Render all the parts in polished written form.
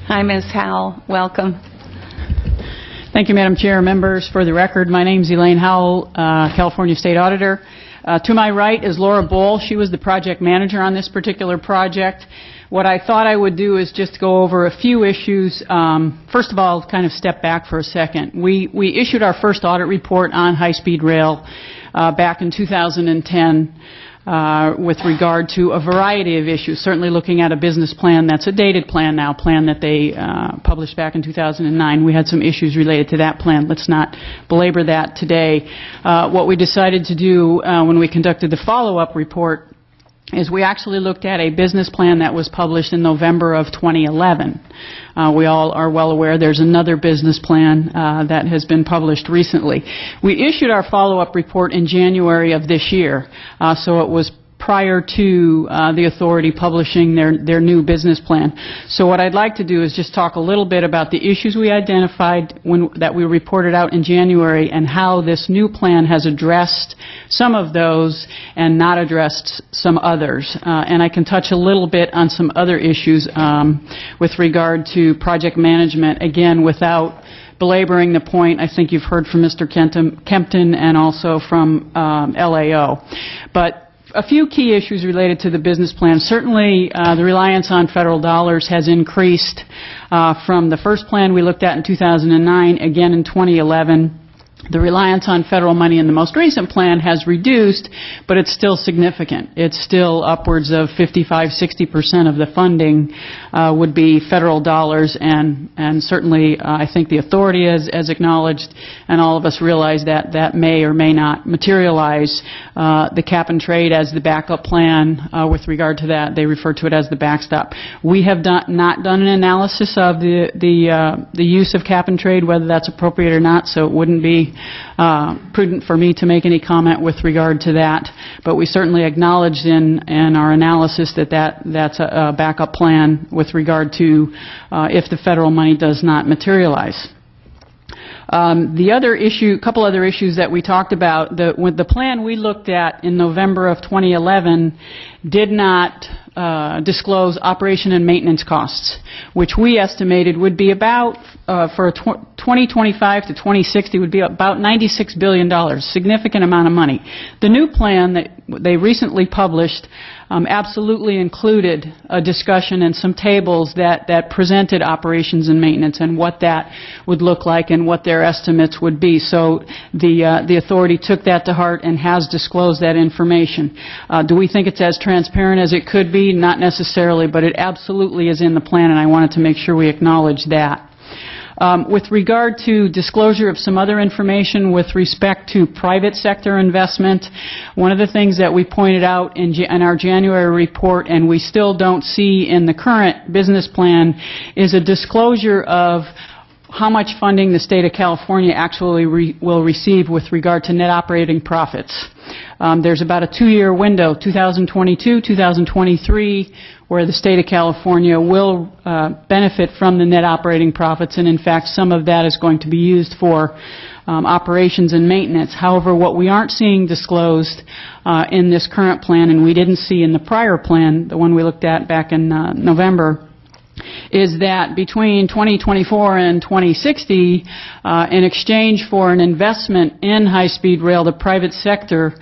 Hi, Ms. Howell. Welcome. Thank you, Madam Chair. Members, for the record, my name is Elaine Howell, California State Auditor. To my right is Laura Bohl. She was the project manager on this particular project. What I thought I would do is just go over a few issues. First of all, kind of step back for a second. We issued our first audit report on high-speed rail back in 2010. With regard to a variety of issues, certainly looking at a business plan that's a dated plan now, plan that they published back in 2009. We had some issues related to that plan. Let's not belabor that today. What we decided to do when we conducted the follow-up report is we actually looked at a business plan that was published in November of 2011. We all are well aware there's another business plan that has been published recently. We issued our follow-up report in January of this year, so it was prior to the authority publishing their new business plan. So what I'd like to do is just talk a little bit about the issues we identified that we reported out in January and how this new plan has addressed some of those and not addressed some others. And I can touch a little bit on some other issues with regard to project management, again, without belaboring the point. I think you've heard from Mr. Kempton and also from LAO. But a few key issues related to the business plan. Certainly, the reliance on federal dollars has increased from the first plan we looked at in 2009, again in 2011. The reliance on federal money in the most recent plan has reduced, but it's still significant. It's still upwards of 55–60% of the funding would be federal dollars, and certainly I think the authority has acknowledged, and all of us realize that that may or may not materialize. The cap and trade as the backup plan with regard to that, they refer to it as the backstop. We have not done an analysis of the use of cap and trade, whether that's appropriate or not, so it wouldn't be prudent for me to make any comment with regard to that, but we certainly acknowledged in our analysis that's a backup plan with regard to if the federal money does not materialize. The other issue, couple other issues that we talked about, with the plan we looked at in November of 2011 did not disclose operation and maintenance costs, which we estimated would be about, for 2025 to 2060, would be about $96 billion, significant amount of money. The new plan that they recently published absolutely included a discussion and some tables that presented operations and maintenance and what that would look like and what their estimates would be. So the authority took that to heart and has disclosed that information. Do we think it's as transparent as it could be? Not necessarily, but it absolutely is in the plan, and I wanted to make sure we acknowledge that. With regard to disclosure of some other information with respect to private sector investment, one of the things that we pointed out in our January report, and we still don't see in the current business plan, is a disclosure of how much funding the state of California actually will receive with regard to net operating profits. There's about a 2-year window, 2022, 2023, where the state of California will benefit from the net operating profits, and in fact some of that is going to be used for operations and maintenance. However, what we aren't seeing disclosed in this current plan, and we didn't see in the prior plan, the one we looked at back in November, is that between 2024 and 2060, in exchange for an investment in high-speed rail, the private sector,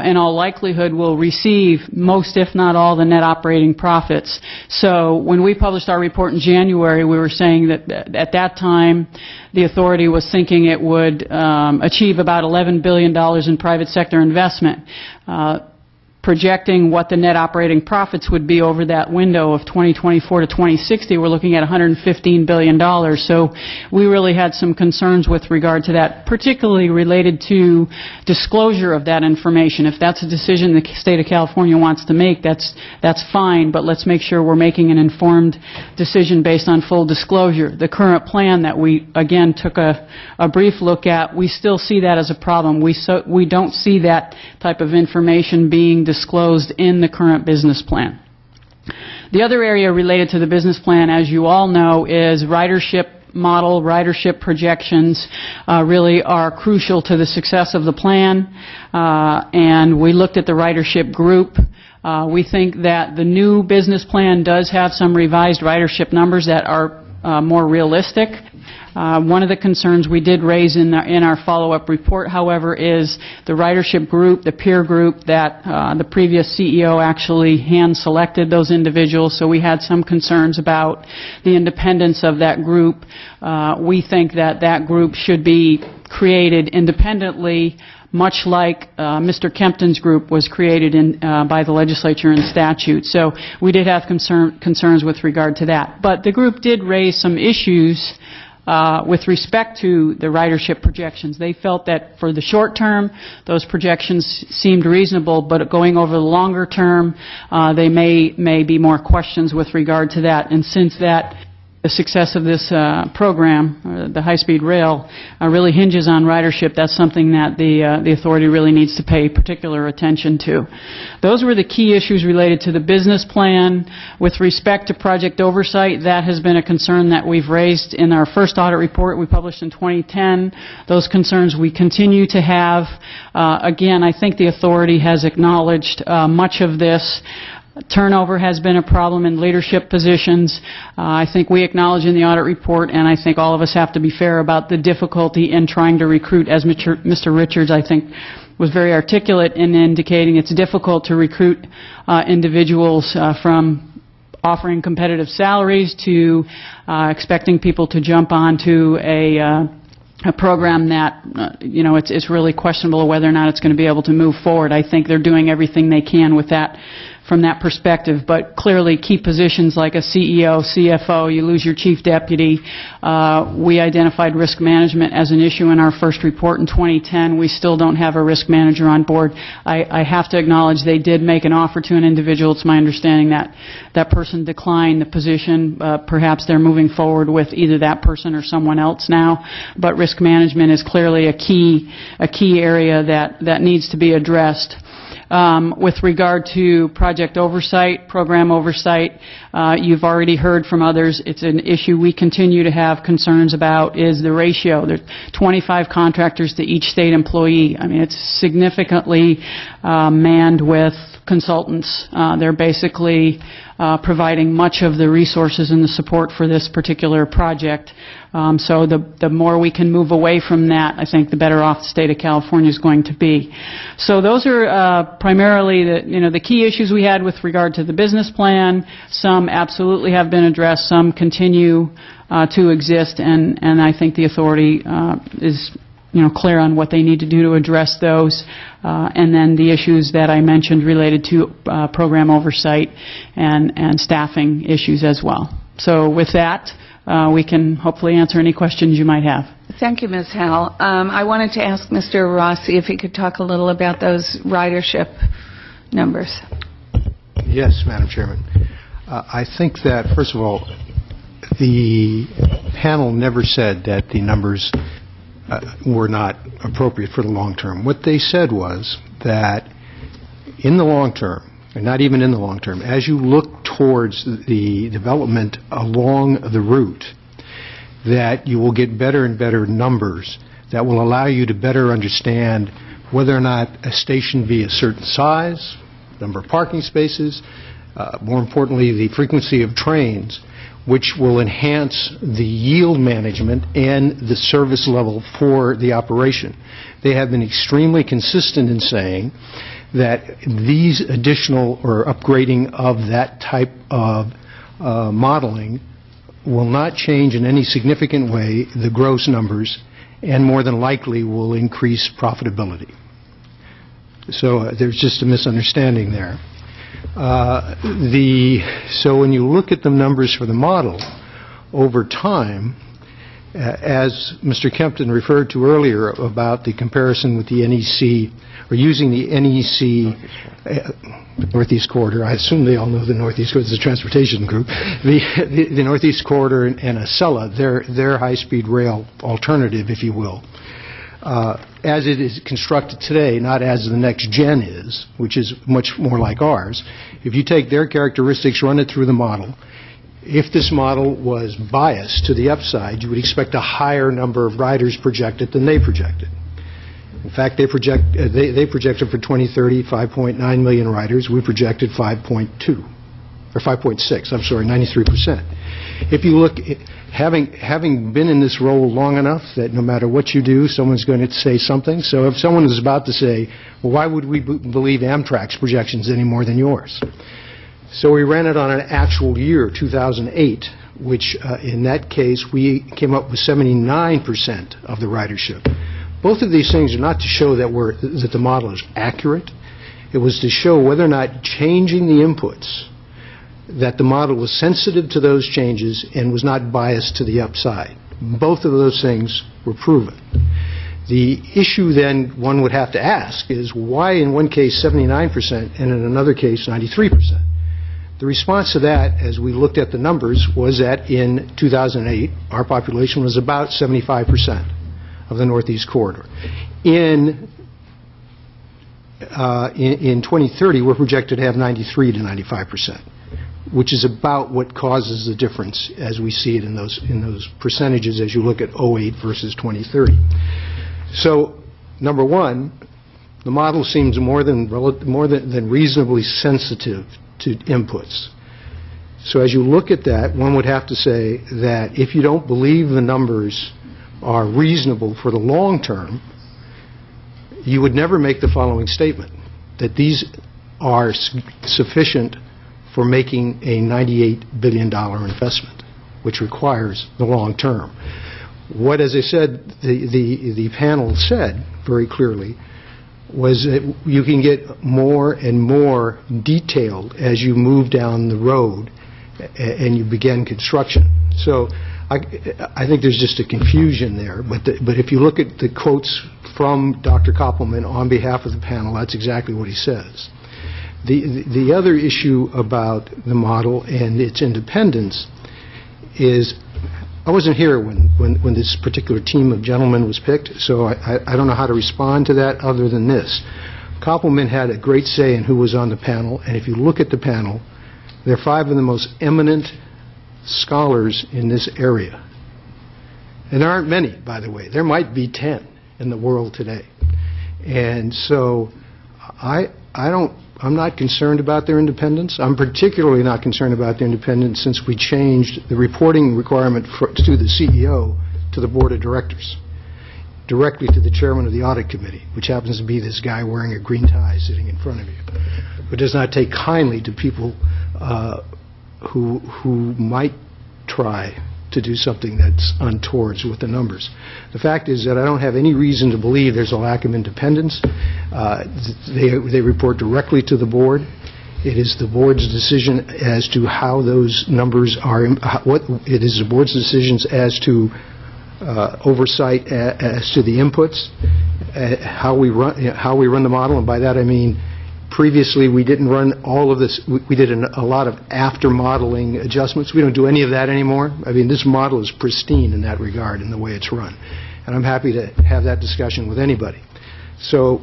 in all likelihood, will receive most, if not all, the net operating profits. So when we published our report in January, we were saying that at that time, the authority was thinking it would achieve about $11 billion in private sector investment. Projecting what the net operating profits would be over that window of 2024 to 2060, we're looking at $115 billion. So we really had some concerns with regard to that, particularly related to disclosure of that information. If that's a decision the state of California wants to make, that's fine, but let's make sure we're making an informed decision based on full disclosure. The current plan that we, again, took a brief look at, we still see that as a problem. We don't see that type of information being disclosed in the current business plan. The other area related to the business plan, as you all know, is ridership model. Ridership projections really are crucial to the success of the plan, and we looked at the ridership group. We think that the new business plan does have some revised ridership numbers that are more realistic. One of the concerns we did raise in our follow-up report, however, is the ridership group, the peer group, that the previous CEO actually hand-selected those individuals, so we had some concerns about the independence of that group. We think that that group should be created independently, much like Mr. Kempton's group was created by the legislature in statute. So we did have concerns with regard to that. But the group did raise some issues with respect to the ridership projections. They felt that for the short term, those projections seemed reasonable, but going over the longer term, they may be more questions with regard to that. And since the success of this program, the high-speed rail, really hinges on ridership, that's something that the authority really needs to pay particular attention to. Those were the key issues related to the business plan. With respect to project oversight, that has been a concern that we've raised in our first audit report we published in 2010. Those concerns we continue to have. Again, I think the authority has acknowledged much of this. Turnover has been a problem in leadership positions. I think we acknowledge in the audit report, and I think all of us have to be fair about the difficulty in trying to recruit, as Mr. Richards, I think, was very articulate in indicating it's difficult to recruit individuals from offering competitive salaries to expecting people to jump onto a program that, it's really questionable whether or not it's going to be able to move forward. I think they're doing everything they can with that from that perspective, but clearly key positions like a CEO, CFO, you lose your chief deputy. We identified risk management as an issue in our first report in 2010. We still don't have a risk manager on board. I have to acknowledge they did make an offer to an individual. It's my understanding that that person declined the position. Perhaps they're moving forward with either that person or someone else now, but risk management is clearly a key area that needs to be addressed. With regard to project oversight, program oversight, you've already heard from others. It's an issue we continue to have concerns about is the ratio. There's 25 contractors to each state employee. I mean, it's significantly manned with consultants. They're basically providing much of the resources and the support for this particular project. So the more we can move away from that, I think the better off the state of California is going to be. So those are primarily the key issues we had with regard to the business plan. Some absolutely have been addressed. Some continue to exist, and I think the authority is clear on what they need to do to address those. And then the issues that I mentioned related to program oversight and staffing issues as well. So with that, we can hopefully answer any questions you might have. Thank you, Ms. Howell. I wanted to ask Mr. Rossi if he could talk a little about those ridership numbers. Yes, Madam Chairman. I think that, first of all, the panel never said that the numbers were not appropriate for the long term. What they said was that in the long term, and not even in the long term, as you look towards the development along the route, that you will get better and better numbers that will allow you to better understand whether or not a station be a certain size, number of parking spaces, more importantly, the frequency of trains, which will enhance the yield management and the service level for the operation. They have been extremely consistent in saying that these additional or upgrading of that type of modeling will not change in any significant way the gross numbers and more than likely will increase profitability. So there's just a misunderstanding there. So when you look at the numbers for the model over time, as Mr. Kempton referred to earlier about the comparison with the NEC, or using the NEC Northeast Corridor, I assume they all know the Northeast Corridor, it's a transportation group, the Northeast Corridor and Acela, their high-speed rail alternative, if you will. As it is constructed today, not as the next gen is, which is much more like ours, if you take their characteristics, run it through the model, if this model was biased to the upside, you would expect a higher number of riders projected than they projected. In fact, they projected for 2030 5.9 million riders. We projected 5.2, or 5.6, I'm sorry, 93%. If you look, having been in this role long enough that no matter what you do, someone's going to say something. So if someone is about to say, well, why would we believe Amtrak's projections any more than yours? So we ran it on an actual year, 2008, which in that case we came up with 79% of the ridership. Both of these things are not to show that the model is accurate. It was to show whether or not changing the inputs, that the model was sensitive to those changes and was not biased to the upside. Both of those things were proven. The issue then one would have to ask is why in one case 79% and in another case 93%? The response to that, as we looked at the numbers, was that in 2008 our population was about 75% of the Northeast Corridor. In 2030 we're projected to have 93 to 95%. Which is about what causes the difference as we see it in those percentages as you look at 08 versus 2030. So, number one, the model seems more than reasonably sensitive to inputs. So as you look at that, one would have to say that if you don't believe the numbers are reasonable for the long term, you would never make the following statement, that these are sufficient for making a $98 billion investment, which requires the long term. What, as I said, the panel said very clearly was that you can get more and more detailed as you move down the road and you begin construction. So I think there's just a confusion there, but if you look at the quotes from Dr. Koppelman on behalf of the panel, that's exactly what he says. The other issue about the model and its independence is, I wasn't here when this particular team of gentlemen was picked, so I don't know how to respond to that other than this. Koppelman had a great say in who was on the panel, and if you look at the panel, they're 5 of the most eminent scholars in this area. And there aren't many, by the way. There might be 10 in the world today. And so I'm not concerned about their independence. I'm particularly not concerned about their independence since we changed the reporting requirement to the CEO to the Board of Directors, directly to the chairman of the Audit Committee, which happens to be this guy wearing a green tie sitting in front of you, who does not take kindly to people who might try to do something that's untoward with the numbers. The fact is that I don't have any reason to believe there's a lack of independence. They report directly to the board. It is the board's decision as to how those numbers are. It is the board's decisions as to oversight as to the inputs, how we run the model, and by that I mean previously we didn't run all of this. We did a lot of after modeling adjustments. We don't do any of that anymore. I mean, this model is pristine in that regard in the way it's run, and I'm happy to have that discussion with anybody. So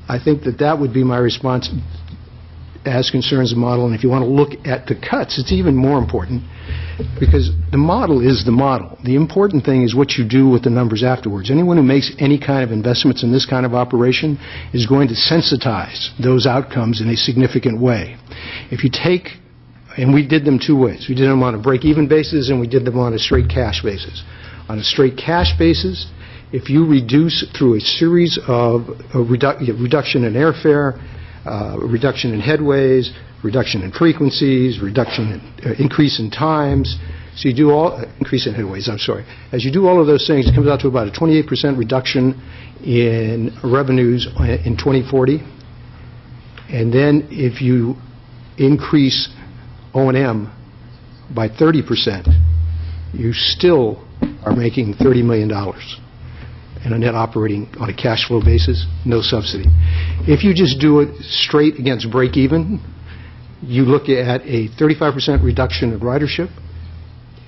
I think that would be my response as concerns the model. And if you want to look at the cuts, it's even more important, because the model is the model. The important thing is what you do with the numbers afterwards. Anyone who makes any kind of investments in this kind of operation is going to sensitize those outcomes in a significant way. If you take, and we did them 2 ways. We did them on a break-even basis and we did them on a straight cash basis. On a straight cash basis, if you reduce through a series of reduction in airfare, reduction in headways, reduction in frequencies, increase in times. So you do increase in headways, I'm sorry. As you do all of those things, it comes out to about a 28% reduction in revenues in 2040. And then if you increase O&M by 30%, you still are making $30 million in a net operating on a cash flow basis, no subsidy. If you just do it straight against break even, you look at a 35% reduction in ridership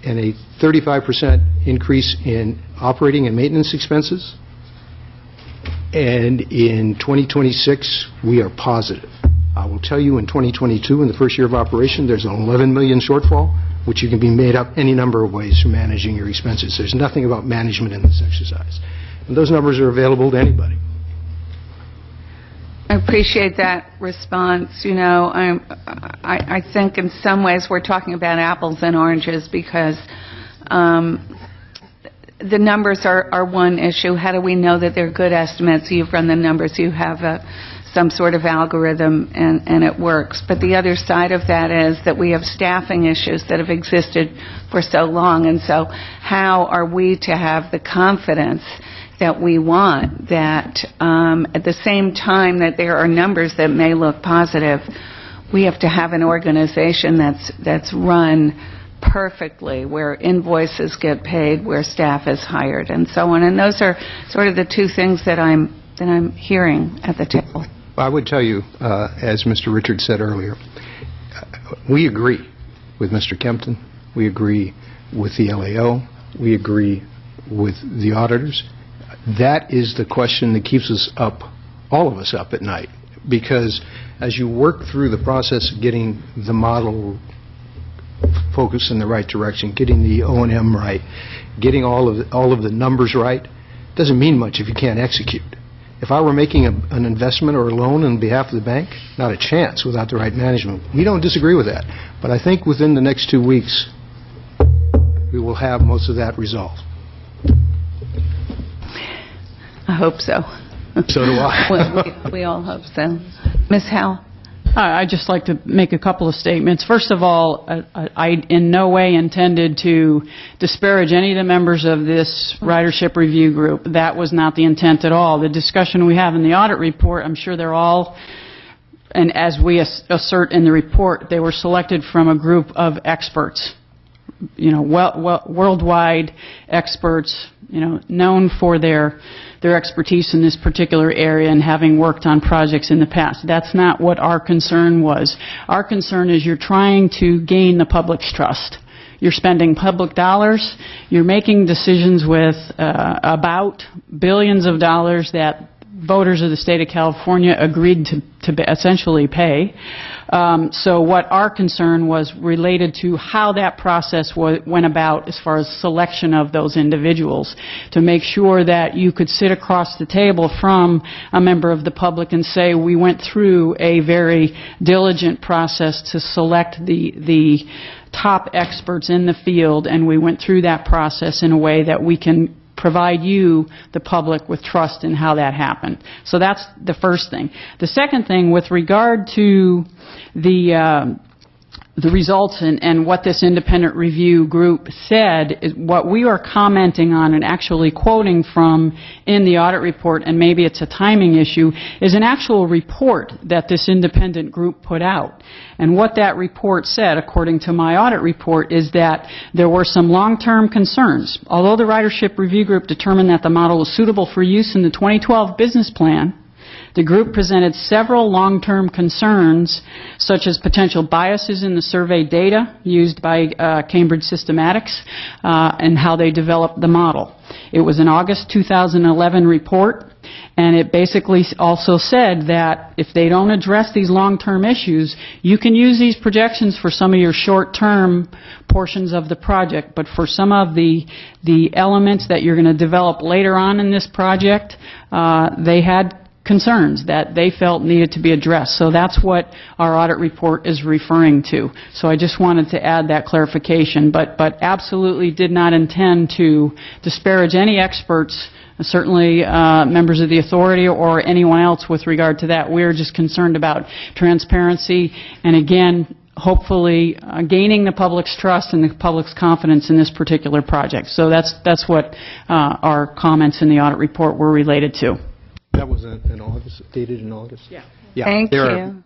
and a 35% increase in operating and maintenance expenses. And in 2026, we are positive. I will tell you in 2022, in the first year of operation, there's an $11 million shortfall, which you can be made up any number of ways for managing your expenses. There's nothing about management in this exercise. And those numbers are available to anybody. I appreciate that response. You know, I think in some ways we're talking about apples and oranges because the numbers are one issue. How do we know that they're good estimates? You've run the numbers. You have some sort of algorithm, and it works. But the other side of that is that we have staffing issues that have existed for so long. And so how are we to have the confidence that we want that at the same time that there are numbers that may look positive, we have to have an organization that's run perfectly, where invoices get paid, where staff is hired, and so on. And those are sort of the two things that I'm hearing at the table. I would tell you, as Mr. Richards said earlier, we agree with Mr. Kempton. We agree with the LAO. We agree with the auditors. That is the question that keeps us up, all of us up at night, because as you work through the process of getting the model focused in the right direction, getting the O&M right, getting all of the numbers right, doesn't mean much if you can't execute. If I were making an investment or a loan on behalf of the bank, not a chance without the right management. We don't disagree with that. But I think within the next 2 weeks, we will have most of that resolved. I hope so. So do I. we all hope so. Ms. Howell? I'd just like to make a couple of statements. First of all, I in no way intended to disparage any of the members of this ridership review group. That was not the intent at all. The discussion we have in the audit report, I'm sure they're all, and as we assert in the report, they were selected from a group of experts, you know, worldwide experts, you know, known for their expertise in this particular area and having worked on projects in the past. That's not what our concern was. Our concern is you're trying to gain the public's trust. You're spending public dollars. You're making decisions with about billions of dollars that voters of the state of California agreed to essentially pay. So what our concern was related to how that process went about as far as selection of those individuals, to make sure that you could sit across the table from a member of the public and say we went through a very diligent process to select the top experts in the field, and we went through that process in a way that we can provide you, the public, with trust in how that happened. So that's the first thing. The second thing, with regard to the results and what this independent review group said, is what we are commenting on and actually quoting from in the audit report, and maybe it's a timing issue, is an actual report that this independent group put out. And what that report said, according to my audit report, is that there were some long-term concerns. Although the ridership review group determined that the model was suitable for use in the 2012 business plan, the group presented several long-term concerns, such as potential biases in the survey data used by Cambridge Systematics and how they developed the model. It was an August 2011 report, and it basically also said that if they don't address these long-term issues, you can use these projections for some of your short-term portions of the project, but for some of the elements that you're going to develop later on in this project, they had concerns that they felt needed to be addressed. So that's what our audit report is referring to. So I just wanted to add that clarification, but absolutely did not intend to disparage any experts, certainly members of the authority or anyone else with regard to that. We're just concerned about transparency and, again, hopefully gaining the public's trust and the public's confidence in this particular project. So that's what our comments in the audit report were related to. That was in August, dated in August? Yeah. Thank you.